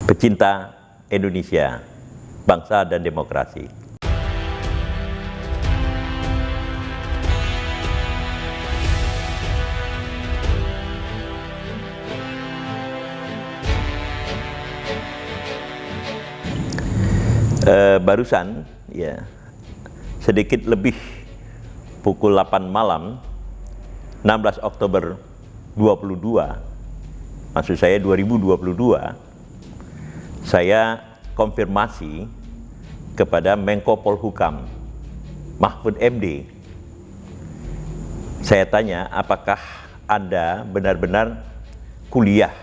pecinta Indonesia, bangsa dan demokrasi. Barusan, ya, sedikit lebih pukul 8 malam, 16 Oktober 22, maksud saya 2022, saya konfirmasi kepada Menko Polhukam, Mahfud MD. Saya tanya, apakah Anda benar-benar kuliah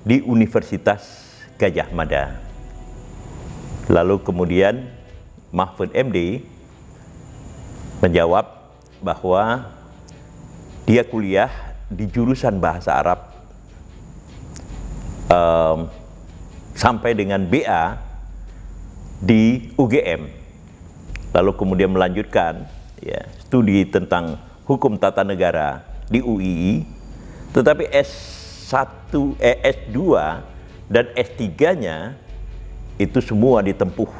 di Universitas Gadjah Mada? Lalu kemudian Mahfud MD menjawab bahwa dia kuliah di jurusan bahasa Arab sampai dengan BA di UGM. Lalu kemudian melanjutkan, ya, studi tentang hukum tata negara di UII, tetapi S1, S2 dan S3-nya itu semua ditempuh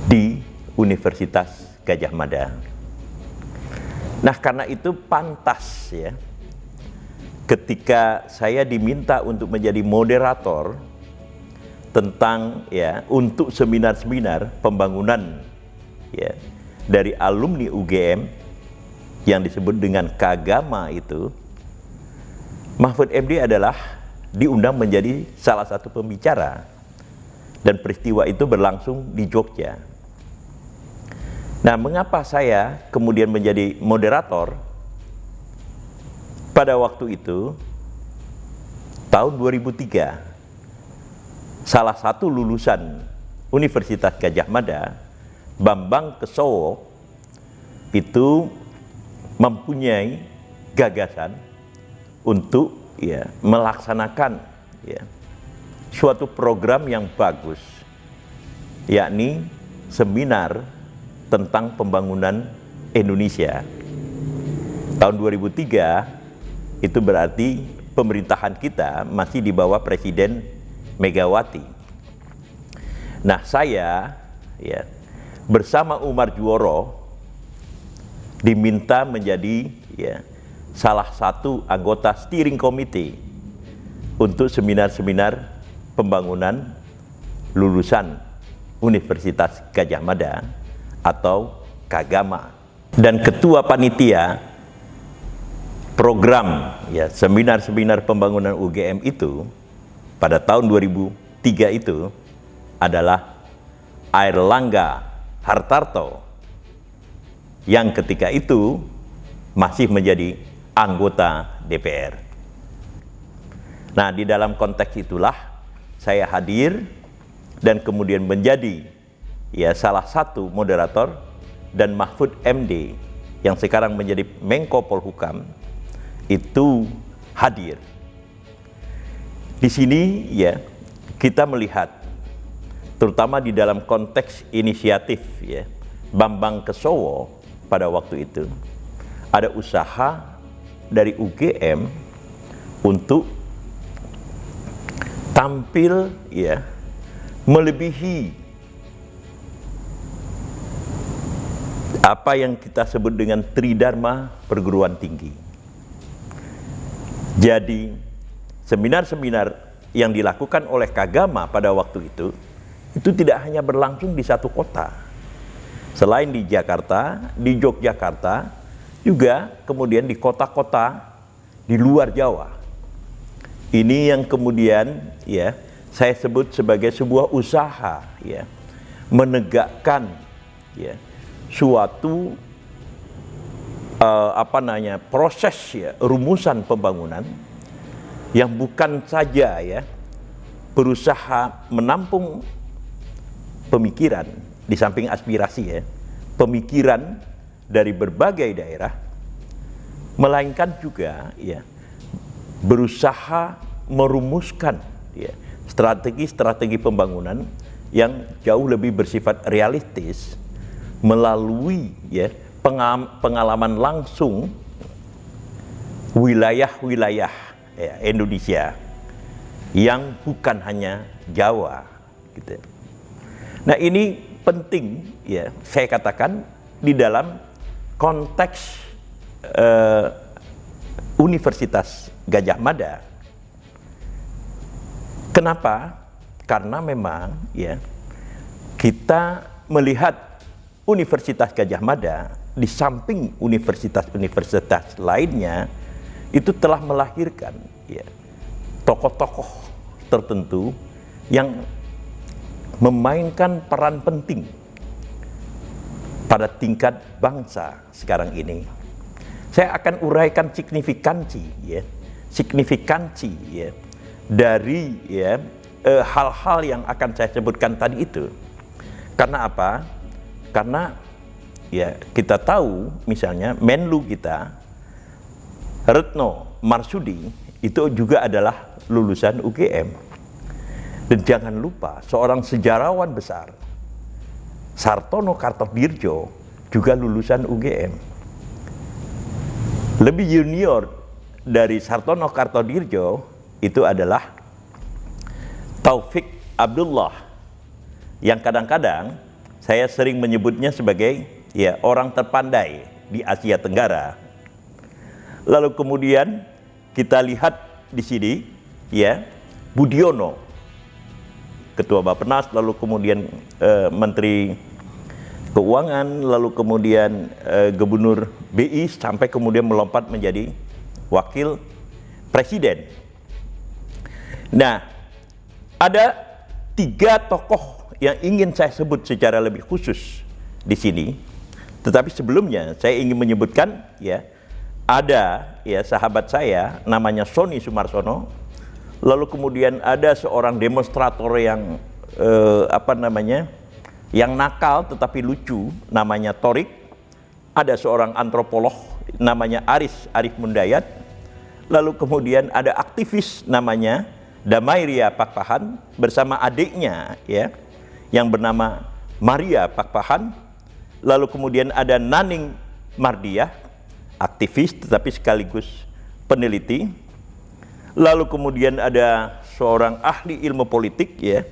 di Universitas Gadjah Mada. Nah, karena itu pantas, ya, ketika saya diminta untuk menjadi moderator tentang, ya, untuk seminar-seminar pembangunan, ya, dari alumni UGM yang disebut dengan Kagama itu, Mahfud MD adalah diundang menjadi salah satu pembicara, dan peristiwa itu berlangsung di Jogja. Nah, mengapa saya kemudian menjadi moderator? Pada waktu itu, tahun 2003, salah satu lulusan Universitas Gadjah Mada, Bambang Kesowo, itu mempunyai gagasan untuk, ya, melaksanakan, ya, suatu program yang bagus, yakni seminar tentang pembangunan Indonesia. Tahun 2003 itu berarti pemerintahan kita masih di bawah Presiden Megawati. Nah, saya, ya, bersama Umar Juworo diminta menjadi, ya, salah satu anggota steering committee untuk seminar-seminar pembangunan lulusan Universitas Gadjah Mada atau Kagama. Dan ketua panitia program, ya, seminar-seminar pembangunan UGM itu pada tahun 2003 itu adalah Airlangga Hartarto, yang ketika itu masih menjadi anggota DPR. Nah, di dalam konteks itulah saya hadir dan kemudian menjadi, ya, salah satu moderator, dan Mahfud MD yang sekarang menjadi Menko Polhukam itu hadir. Di sini, ya, kita melihat terutama di dalam konteks inisiatif, ya, Bambang Kesowo pada waktu itu ada usaha dari UGM untuk tampil, ya, melebihi apa yang kita sebut dengan Tridharma perguruan tinggi. Jadi seminar-seminar yang dilakukan oleh Kagama pada waktu itu tidak hanya berlangsung di satu kota. Selain di Jakarta, di Yogyakarta, juga kemudian di kota-kota di luar Jawa. Ini yang kemudian, ya, saya sebut sebagai sebuah usaha, ya, menegakkan, ya, suatu proses, ya, rumusan pembangunan yang bukan saja, ya, berusaha menampung pemikiran di samping aspirasi, ya, pemikiran dari berbagai daerah, melainkan juga, ya, berusaha merumuskan, ya, strategi-strategi pembangunan yang jauh lebih bersifat realistis melalui, ya, pengalaman langsung wilayah-wilayah, ya, Indonesia. yang bukan hanya Jawa, gitu. Nah, ini penting ya, saya katakan di dalam konteks Universitas Gadjah Mada. Kenapa? Karena memang ya kita melihat Universitas Gadjah Mada di samping universitas-universitas lainnya itu telah melahirkan ya tokoh-tokoh tertentu yang memainkan peran penting pada tingkat bangsa sekarang ini. Saya akan uraikan signifikansi ya dari ya hal-hal yang akan saya sebutkan tadi itu. Karena apa? Karena ya kita tahu misalnya Menlu kita Retno Marsudi itu juga adalah lulusan UGM. Dan jangan lupa seorang sejarawan besar Sartono Kartodirjo juga lulusan UGM. Lebih junior dari Sartono Kartodirjo itu adalah Taufik Abdullah, yang kadang-kadang saya sering menyebutnya sebagai ya orang terpandai di Asia Tenggara. Lalu kemudian kita lihat di sini ya Budiono, Ketua Bappenas, lalu kemudian Menteri Keuangan, lalu kemudian Gubernur BI, sampai kemudian melompat menjadi Wakil Presiden. Nah, ada 3 tokoh yang ingin saya sebut secara lebih khusus di sini. Tetapi sebelumnya saya ingin menyebutkan ya ada ya sahabat saya namanya Sony Sumarsono. Lalu kemudian ada seorang demonstrator yang yang nakal tetapi lucu, namanya Torik. Ada seorang antropolog namanya Arif Mundayat. Lalu kemudian ada aktivis namanya Damairia Pakpahan bersama adiknya ya yang bernama Maria Pakpahan. Lalu kemudian ada Naning Mardiah, aktivis tetapi sekaligus peneliti. Lalu kemudian ada seorang ahli ilmu politik ya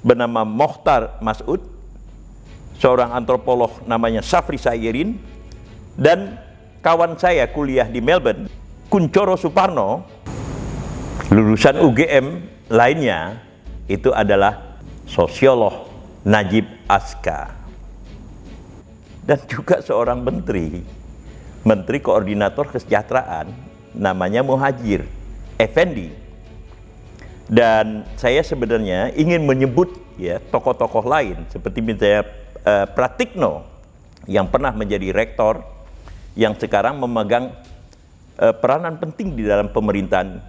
bernama Mokhtar Masud, seorang antropolog namanya Safri Sayerin, dan kawan saya kuliah di Melbourne, Kuncoro Suparno, lulusan UGM lainnya itu adalah sosiolog Najib Aska, dan juga seorang menteri koordinator kesejahteraan namanya Muhajir Effendi. Dan saya sebenarnya ingin menyebut ya tokoh-tokoh lain seperti misalnya Pratikno yang pernah menjadi rektor, yang sekarang memegang peranan penting di dalam pemerintahan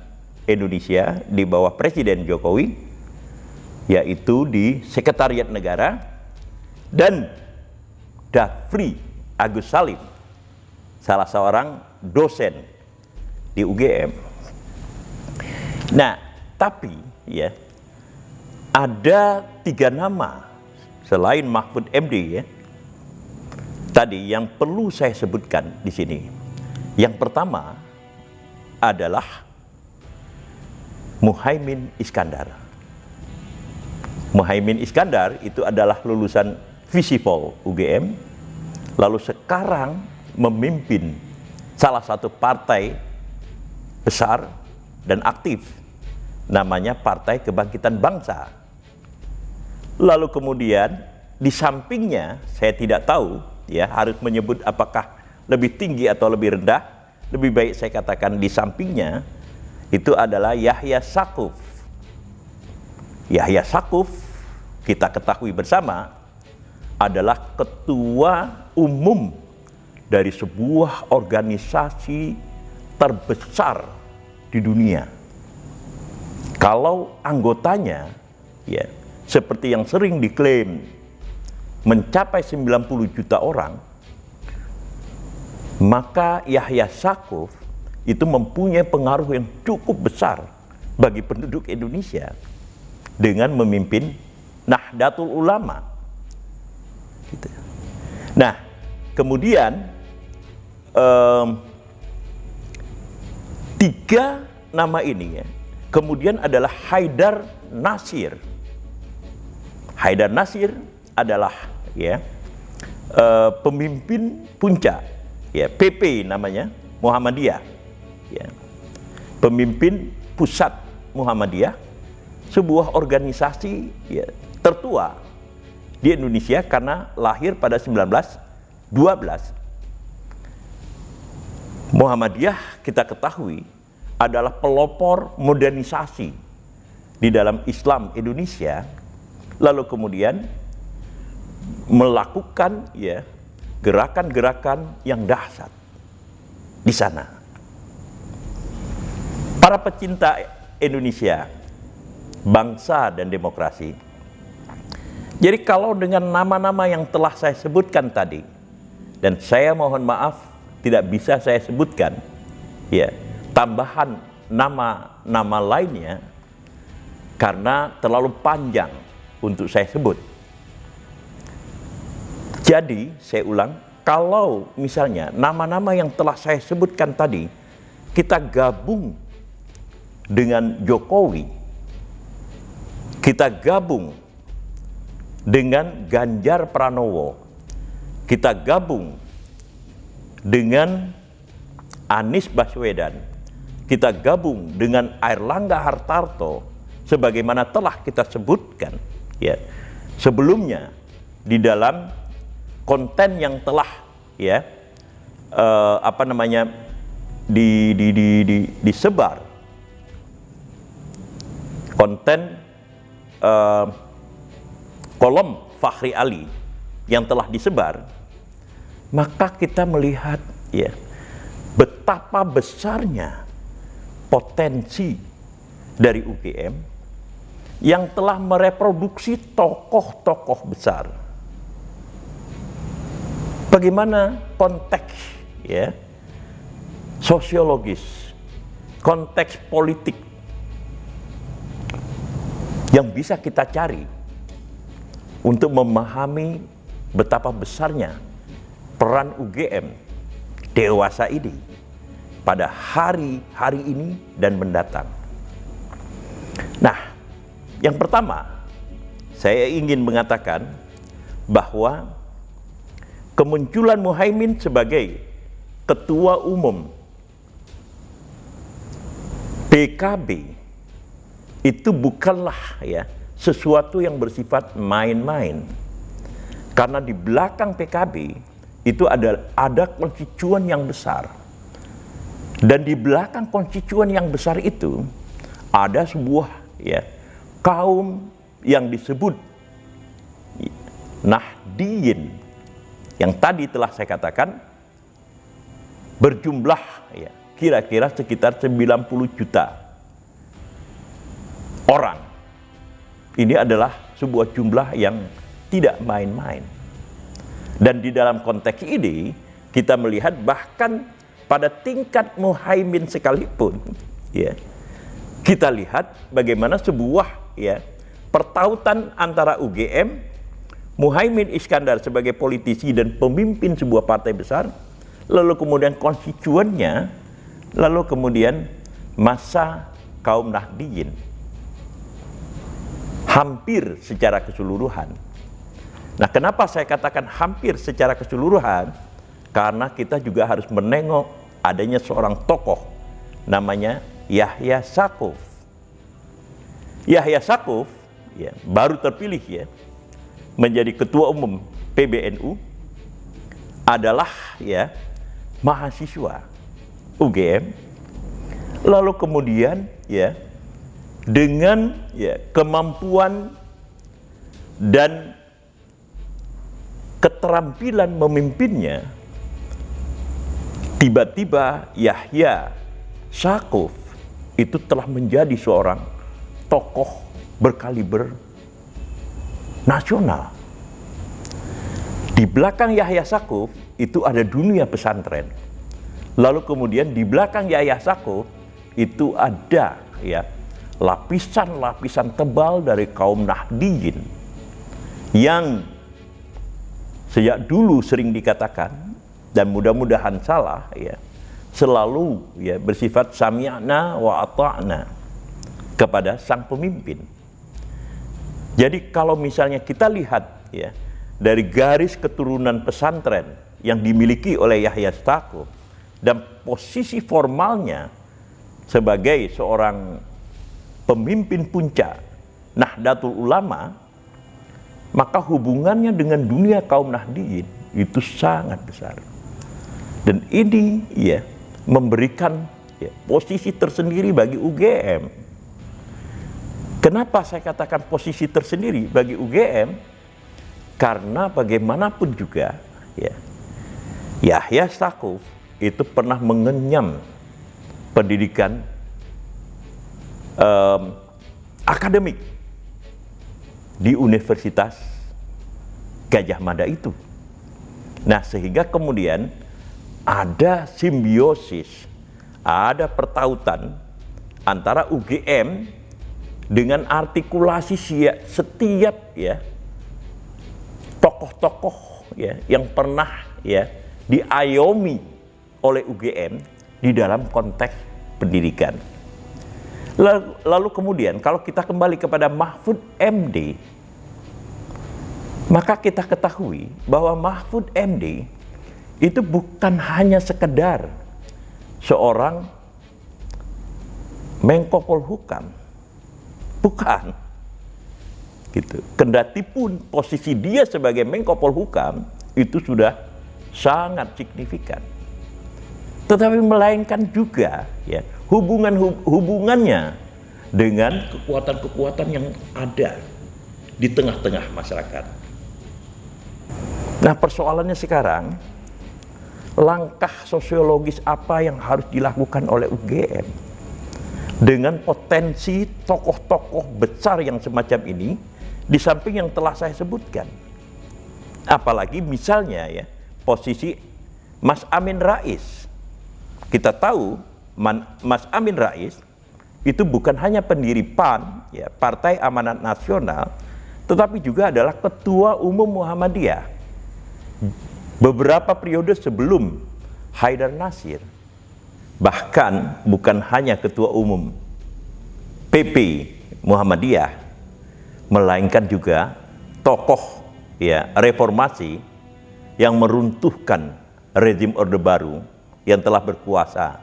Indonesia di bawah Presiden Jokowi, yaitu di Sekretariat Negara, dan Dafri Agus Salim, salah seorang dosen di UGM. Nah, tapi ya ada 3 nama selain Mahfud MD ya tadi yang perlu saya sebutkan di sini. Yang pertama adalah Muhaimin Iskandar. Muhaimin Iskandar itu adalah lulusan Visipol UGM, lalu sekarang memimpin salah satu partai besar dan aktif namanya Partai Kebangkitan Bangsa. Lalu kemudian di sampingnya saya tidak tahu ya harus menyebut apakah lebih tinggi atau lebih rendah, lebih baik saya katakan di sampingnya itu adalah Yahya Saquf. Yahya Saquf kita ketahui bersama adalah ketua umum dari sebuah organisasi terbesar di dunia. Kalau anggotanya ya seperti yang sering diklaim mencapai 90 juta orang, maka Yahya Saquf itu mempunyai pengaruh yang cukup besar bagi penduduk Indonesia dengan memimpin Nahdlatul Ulama. Gitu. Nah, kemudian 3 nama ini ya, Kemudian adalah Haidar Nasir. Haidar Nasir adalah ya pemimpin puncak, ya PP namanya, Muhammadiyah, ya pemimpin pusat Muhammadiyah, sebuah organisasi ya tertua di Indonesia karena lahir pada 1912. Muhammadiyah kita ketahui adalah pelopor modernisasi di dalam Islam Indonesia, lalu kemudian melakukan ya gerakan-gerakan yang dahsyat di sana. Para pecinta Indonesia, bangsa dan demokrasi. Jadi kalau dengan nama-nama yang telah saya sebutkan tadi, dan saya mohon maaf tidak bisa saya sebutkan ya tambahan nama-nama lainnya karena terlalu panjang untuk saya sebut. Jadi saya ulang, kalau misalnya nama-nama yang telah saya sebutkan tadi kita gabung dengan Jokowi, kita gabung dengan Ganjar Pranowo, kita gabung dengan Anies Baswedan, kita gabung dengan Airlangga Hartarto, sebagaimana telah kita sebutkan ya sebelumnya di dalam konten yang telah ya disebar, konten kolom Fachri Ali yang telah disebar, maka kita melihat ya betapa besarnya potensi dari UGM yang telah mereproduksi tokoh-tokoh besar. Bagaimana konteks ya sosiologis, konteks politik yang bisa kita cari untuk memahami betapa besarnya peran UGM dewasa ini pada hari-hari ini dan mendatang. Nah, yang pertama saya ingin mengatakan bahwa kemunculan Muhaimin sebagai ketua umum PKB itu bukanlah ya sesuatu yang bersifat main-main, karena di belakang PKB itu ada konstituen yang besar, dan di belakang konstituen yang besar itu ada sebuah ya kaum yang disebut Nahdliyin yang tadi telah saya katakan berjumlah ya kira-kira sekitar 90 juta orang. Ini adalah sebuah jumlah yang tidak main-main. Dan di dalam konteks ini kita melihat bahkan pada tingkat Muhaimin sekalipun ya kita lihat bagaimana sebuah ya pertautan antara UGM, Muhaimin Iskandar sebagai politisi dan pemimpin sebuah partai besar, lalu kemudian konstituennya, lalu kemudian masa kaum Nahdliyin hampir secara keseluruhan. Nah, kenapa saya katakan hampir secara keseluruhan? Karena kita juga harus menengok adanya seorang tokoh namanya Yahya Saquf. Yahya Saquf ya, baru terpilih ya menjadi ketua umum PBNU, adalah ya mahasiswa UGM, lalu kemudian ya dengan ya kemampuan dan keterampilan memimpinnya, tiba-tiba Yahya Saquf itu telah menjadi seorang tokoh berkaliber nasional. Di belakang Yahya Saquf itu ada dunia pesantren. Lalu kemudian di belakang Yahya Saquf itu ada ya lapisan-lapisan tebal dari kaum Nahdliyin yang sejak dulu sering dikatakan, dan mudah-mudahan salah ya, selalu ya bersifat sami'na wa ata'na. kepada sang pemimpin. Jadi kalau misalnya kita lihat ya dari garis keturunan pesantren yang dimiliki oleh Yahya Stakuf dan posisi formalnya sebagai seorang pemimpin puncak Nahdlatul Ulama, maka hubungannya dengan dunia kaum Nahdiyin itu sangat besar. Dan ini ya memberikan ya, posisi tersendiri bagi UGM. Kenapa saya katakan posisi tersendiri bagi UGM? Karena bagaimanapun juga ya, Yahya Stakuf itu pernah mengenyam pendidikan akademik di Universitas Gadjah Mada itu. Nah, sehingga kemudian ada simbiosis, ada pertautan antara UGM dengan artikulasi setiap ya tokoh-tokoh ya yang pernah ya diayomi oleh UGM di dalam konteks pendidikan. Lalu kemudian kalau kita kembali kepada Mahfud MD, maka kita ketahui bahwa Mahfud MD itu bukan hanya sekedar seorang Menko Polhukam, bukan gitu. Kendati pun posisi dia sebagai Menko Polhukam itu sudah sangat signifikan, tetapi melainkan juga ya hubungannya dengan kekuatan-kekuatan yang ada di tengah-tengah masyarakat. Nah, persoalannya sekarang, langkah sosiologis apa yang harus dilakukan oleh UGM dengan potensi tokoh-tokoh besar yang semacam ini, di samping yang telah saya sebutkan. Apalagi misalnya ya, posisi Mas Amin Rais. Kita tahu Mas Amin Rais itu bukan hanya pendiri PAN, ya, Partai Amanat Nasional, tetapi juga adalah Ketua Umum Muhammadiyah beberapa periode sebelum Haidar Nasir. Bahkan bukan hanya Ketua Umum PP Muhammadiyah, melainkan juga tokoh ya reformasi yang meruntuhkan rezim Orde Baru yang telah berkuasa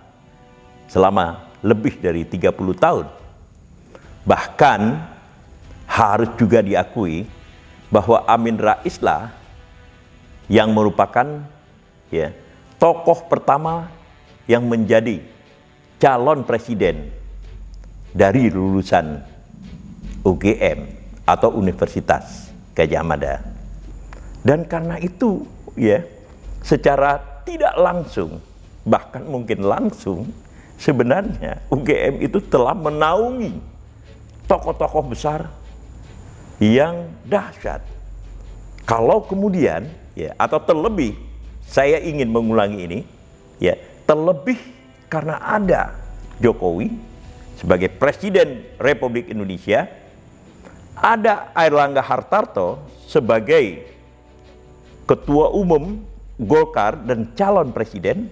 selama lebih dari 30 tahun. Bahkan harus juga diakui bahwa Amin Rais lah yang merupakan ya tokoh pertama yang menjadi calon presiden dari lulusan UGM atau Universitas Gadjah Mada. Dan karena itu ya secara tidak langsung, bahkan mungkin langsung, sebenarnya UGM itu telah menaungi tokoh-tokoh besar yang dahsyat. Kalau kemudian ya, atau terlebih, saya ingin mengulangi ini ya, terlebih karena ada Jokowi sebagai Presiden Republik Indonesia, ada Airlangga Hartarto sebagai Ketua Umum Golkar dan calon presiden,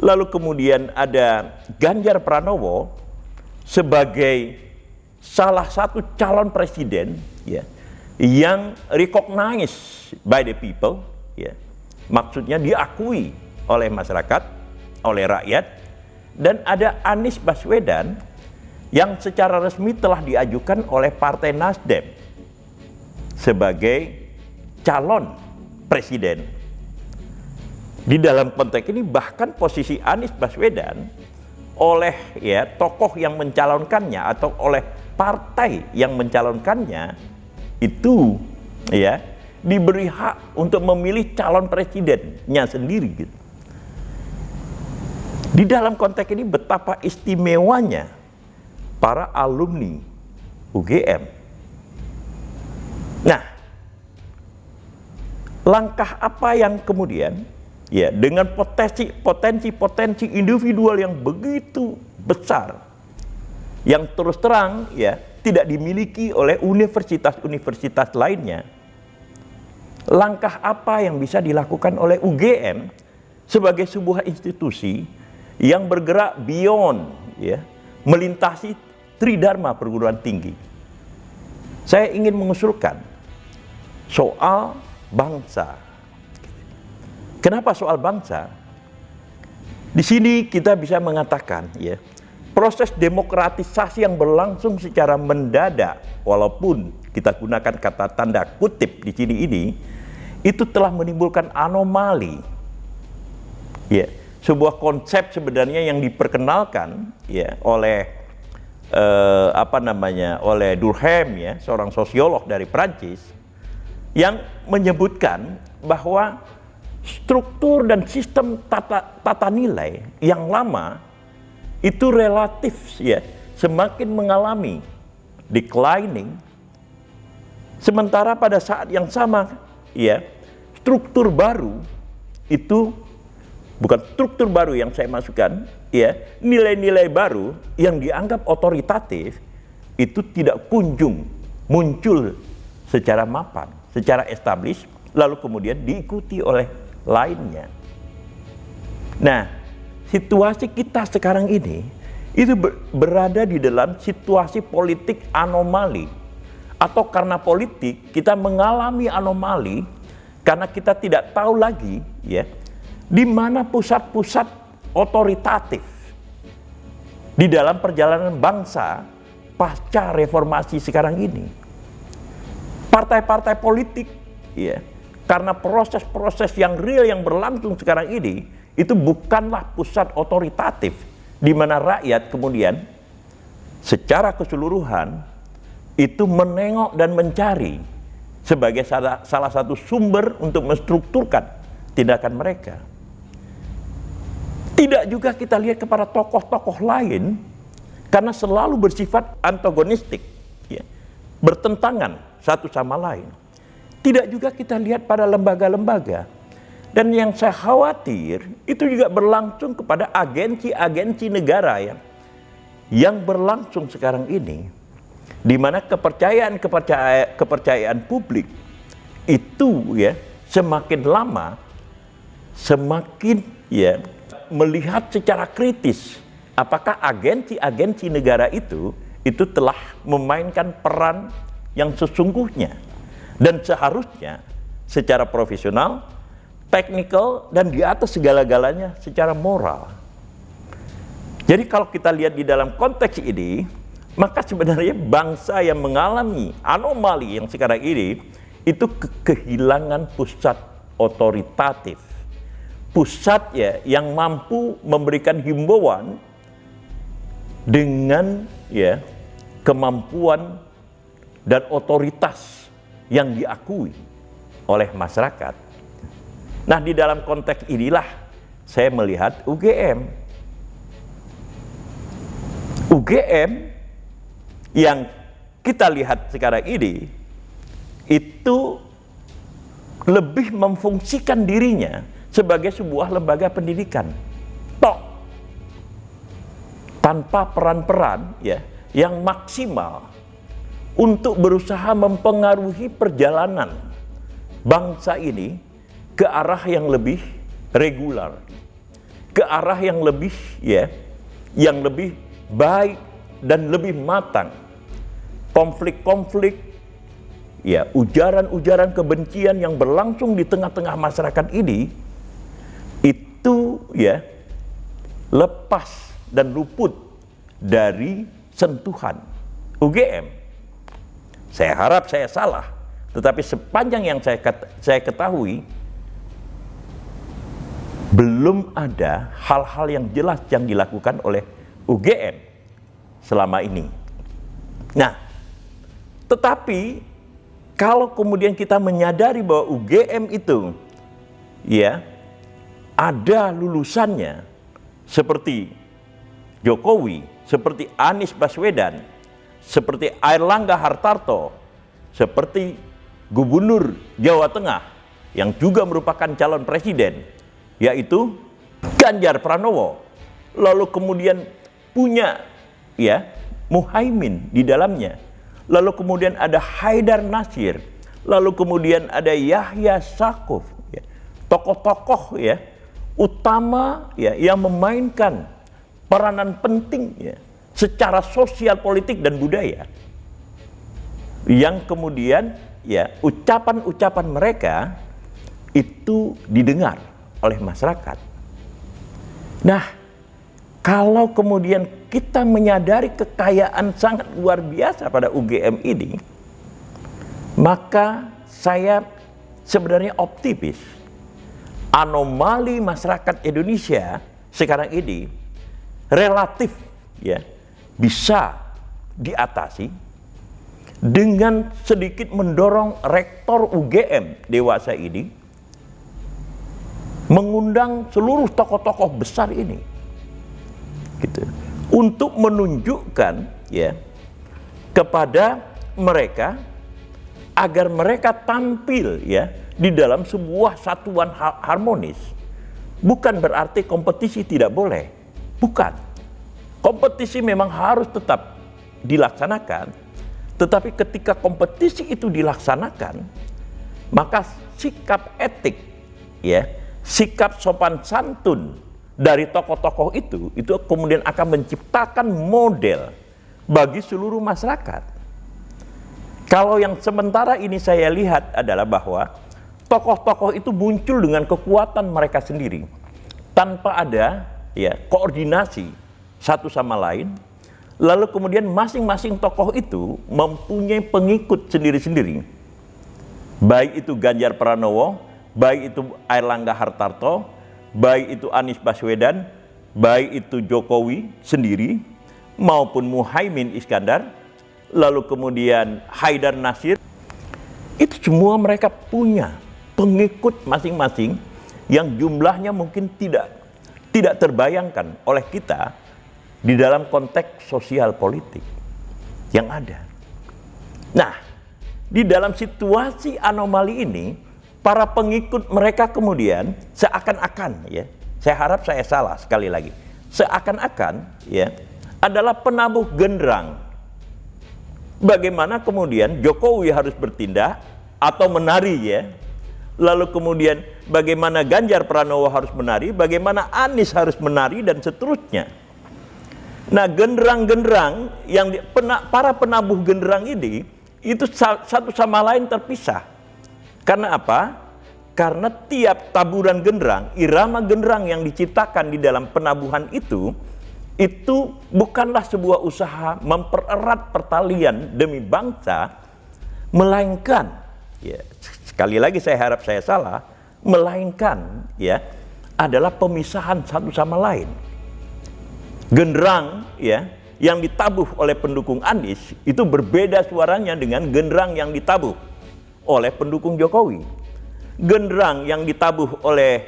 lalu kemudian ada Ganjar Pranowo sebagai salah satu calon presiden ya, yang recognized by the people ya, maksudnya diakui oleh masyarakat, oleh rakyat. Dan ada Anies Baswedan yang secara resmi telah diajukan oleh Partai Nasdem sebagai calon presiden. Di dalam konteks ini bahkan posisi Anies Baswedan oleh ya tokoh yang mencalonkannya atau oleh partai yang mencalonkannya itu ya diberi hak untuk memilih calon presidennya sendiri gitu. Di dalam konteks ini betapa istimewanya para alumni UGM. Nah, langkah apa yang kemudian ya dengan potensi individual yang begitu besar yang terus terang ya tidak dimiliki oleh universitas-universitas lainnya, langkah apa yang bisa dilakukan oleh UGM sebagai sebuah institusi yang bergerak beyond ya, melintasi Tridharma perguruan tinggi. Saya ingin mengusulkan soal bangsa. Kenapa soal bangsa? Di sini kita bisa mengatakan ya, proses demokratisasi yang berlangsung secara mendadak, walaupun kita gunakan kata tanda kutip di sini ini, itu telah menimbulkan anomali. Ya, sebuah konsep sebenarnya yang diperkenalkan ya oleh oleh Durkheim ya, seorang sosiolog dari Prancis, yang menyebutkan bahwa struktur dan sistem tata nilai yang lama itu relatif ya, semakin mengalami declining, sementara pada saat yang sama ya, struktur baru itu, bukan struktur baru yang saya masukkan ya, nilai-nilai baru yang dianggap otoritatif itu tidak kunjung muncul secara mapan, secara established, lalu kemudian diikuti oleh lainnya. Nah, situasi kita sekarang ini itu berada di dalam situasi politik anomali, atau karena politik kita mengalami anomali karena kita tidak tahu lagi ya di mana pusat-pusat otoritatif di dalam perjalanan bangsa pasca reformasi sekarang ini. Partai-partai politik ya, karena proses-proses yang real yang berlangsung sekarang ini itu bukanlah pusat otoritatif di mana rakyat kemudian secara keseluruhan itu menengok dan mencari sebagai salah satu sumber untuk menstrukturkan tindakan mereka. Tidak juga kita lihat kepada tokoh-tokoh lain karena selalu bersifat antagonistik ya, bertentangan satu sama lain. Tidak juga kita lihat pada lembaga-lembaga. Dan yang saya khawatir itu juga berlangsung kepada agensi-agensi negara yang berlangsung sekarang ini, di mana kepercayaan publik itu ya semakin lama semakin ya melihat secara kritis apakah agensi-agensi negara itu telah memainkan peran yang sesungguhnya dan seharusnya secara profesional, teknikal, dan di atas segala-galanya secara moral. Jadi kalau kita lihat di dalam konteks ini, maka sebenarnya bangsa yang mengalami anomali yang sekarang ini itu kehilangan pusat otoritatif, pusat ya yang mampu memberikan himbauan dengan ya kemampuan dan otoritas yang diakui oleh masyarakat. Nah, di dalam konteks inilah saya melihat UGM yang kita lihat sekarang ini itu lebih memfungsikan dirinya sebagai sebuah lembaga pendidikan tanpa peran-peran ya yang maksimal untuk berusaha mempengaruhi perjalanan bangsa ini ke arah yang lebih regular, ke arah yang lebih ya, yang lebih baik dan lebih matang. Konflik-konflik ya, ujaran-ujaran kebencian yang berlangsung di tengah-tengah masyarakat ini itu ya lepas dan luput dari sentuhan UGM. Saya harap saya salah, tetapi sepanjang yang saya ketahui belum ada hal-hal yang jelas yang dilakukan oleh UGM selama ini. Nah, tetapi kalau kemudian kita menyadari bahwa UGM itu ya ada lulusannya seperti Jokowi, seperti Anies Baswedan, seperti Airlangga Hartarto, seperti Gubernur Jawa Tengah yang juga merupakan calon presiden, yaitu Ganjar Pranowo, lalu kemudian punya ya Muhaimin di dalamnya, lalu kemudian ada Haidar Nasir, lalu kemudian ada Yahya Saquf, ya, tokoh-tokoh ya utama ya yang memainkan peranan penting ya secara sosial, politik, dan budaya, yang kemudian ya ucapan-ucapan mereka itu didengar oleh masyarakat. Nah, kalau kemudian kita menyadari kekayaan sangat luar biasa pada UGM ini, maka saya sebenarnya optimis anomali masyarakat Indonesia sekarang ini relatif ya bisa diatasi dengan sedikit mendorong rektor UGM dewasa ini mengundang seluruh tokoh-tokoh besar ini gitu, untuk menunjukkan ya kepada mereka agar mereka tampil ya di dalam sebuah satuan harmonis. Bukan berarti kompetisi tidak boleh, bukan. Kompetisi memang harus tetap dilaksanakan, tetapi ketika kompetisi itu dilaksanakan, maka sikap etik ya, sikap sopan santun dari tokoh-tokoh itu kemudian akan menciptakan model bagi seluruh masyarakat. Kalau yang sementara ini saya lihat adalah bahwa tokoh-tokoh itu muncul dengan kekuatan mereka sendiri tanpa ada ya koordinasi satu sama lain. Lalu kemudian masing-masing tokoh itu mempunyai pengikut sendiri-sendiri. Baik itu Ganjar Pranowo, baik itu Airlangga Hartarto, baik itu Anies Baswedan, baik itu Jokowi sendiri, maupun Muhaimin Iskandar, lalu kemudian Haidar Nasir. Itu semua mereka punya pengikut masing-masing yang jumlahnya mungkin tidak terbayangkan oleh kita di dalam konteks sosial politik yang ada. Nah, di dalam situasi anomali ini, para pengikut mereka kemudian seakan-akan ya, saya harap saya salah sekali lagi, seakan-akan ya adalah penabuh genderang. Bagaimana kemudian Jokowi harus bertindak atau menari ya, lalu kemudian bagaimana Ganjar Pranowo harus menari, bagaimana Anies harus menari, dan seterusnya. Nah, genderang-genderang yang para penabuh genderang ini itu satu sama lain terpisah. Karena apa? Karena tiap taburan genderang, irama genderang yang diciptakan di dalam penabuhan itu bukanlah sebuah usaha mempererat pertalian demi bangsa, melainkan ya, sekali lagi saya harap saya salah, melainkan ya adalah pemisahan satu sama lain. Genderang ya yang ditabuh oleh pendukung Anies itu berbeda suaranya dengan genderang yang ditabuh oleh pendukung Jokowi. Genderang yang ditabuh oleh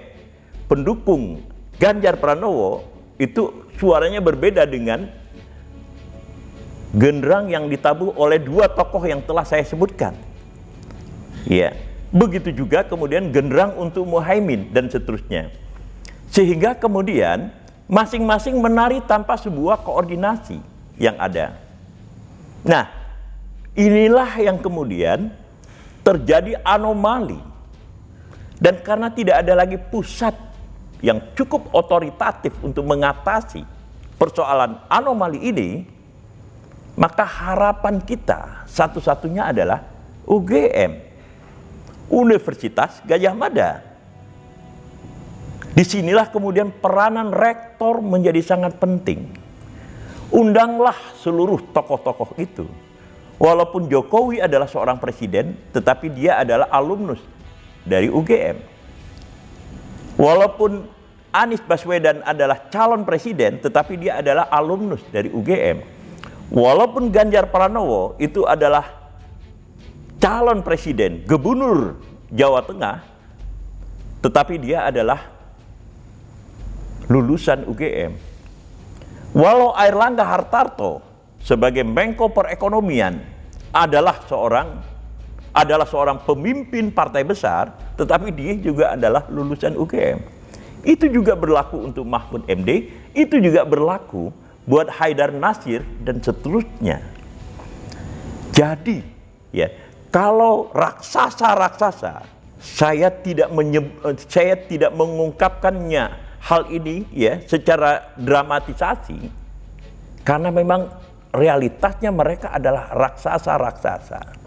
pendukung Ganjar Pranowo itu suaranya berbeda dengan genderang yang ditabuh oleh dua tokoh yang telah saya sebutkan. Ya, begitu juga kemudian genderang untuk Muhaimin dan seterusnya. Sehingga kemudian masing-masing menari tanpa sebuah koordinasi yang ada. Nah, inilah yang kemudian terjadi anomali. Dan karena tidak ada lagi pusat yang cukup otoritatif untuk mengatasi persoalan anomali ini, maka harapan kita satu-satunya adalah UGM, Universitas Gadjah Mada. Disinilah kemudian peranan rektor menjadi sangat penting. Undanglah seluruh tokoh-tokoh itu. Walaupun Jokowi adalah seorang presiden, tetapi dia adalah alumnus dari UGM. Walaupun Anies Baswedan adalah calon presiden, tetapi dia adalah alumnus dari UGM. Walaupun Ganjar Pranowo itu adalah calon presiden, gubernur Jawa Tengah, tetapi dia adalah lulusan UGM. Walau Airlangga Hartarto sebagai Menko Perekonomian adalah seorang pemimpin partai besar, tetapi dia juga adalah lulusan UGM. Itu juga berlaku untuk Mahfud MD, itu juga berlaku buat Haidar Nasir dan seterusnya. Jadi, ya, kalau raksasa-raksasa, saya tidak mengungkapkannya hal ini ya secara dramatisasi, Karena memang realitasnya mereka adalah raksasa-raksasa.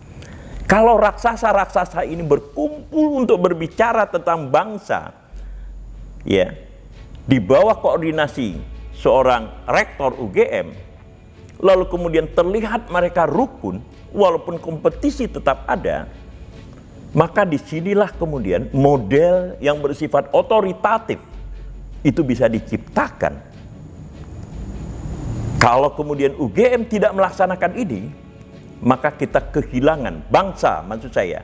Kalau raksasa-raksasa ini berkumpul untuk berbicara tentang bangsa, ya, di bawah koordinasi seorang rektor UGM, lalu kemudian terlihat mereka rukun, walaupun kompetisi tetap ada, maka disinilah kemudian model yang bersifat otoritatif itu bisa diciptakan. Kalau kemudian UGM tidak melaksanakan ini, maka kita kehilangan, bangsa maksud saya,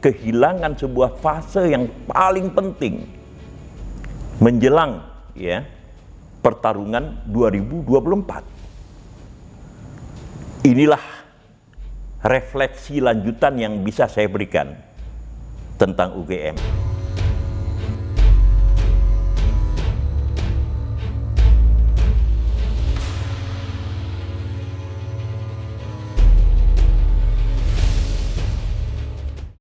kehilangan sebuah fase yang paling penting menjelang ya pertarungan 2024. Inilah refleksi lanjutan yang bisa saya berikan tentang UGM.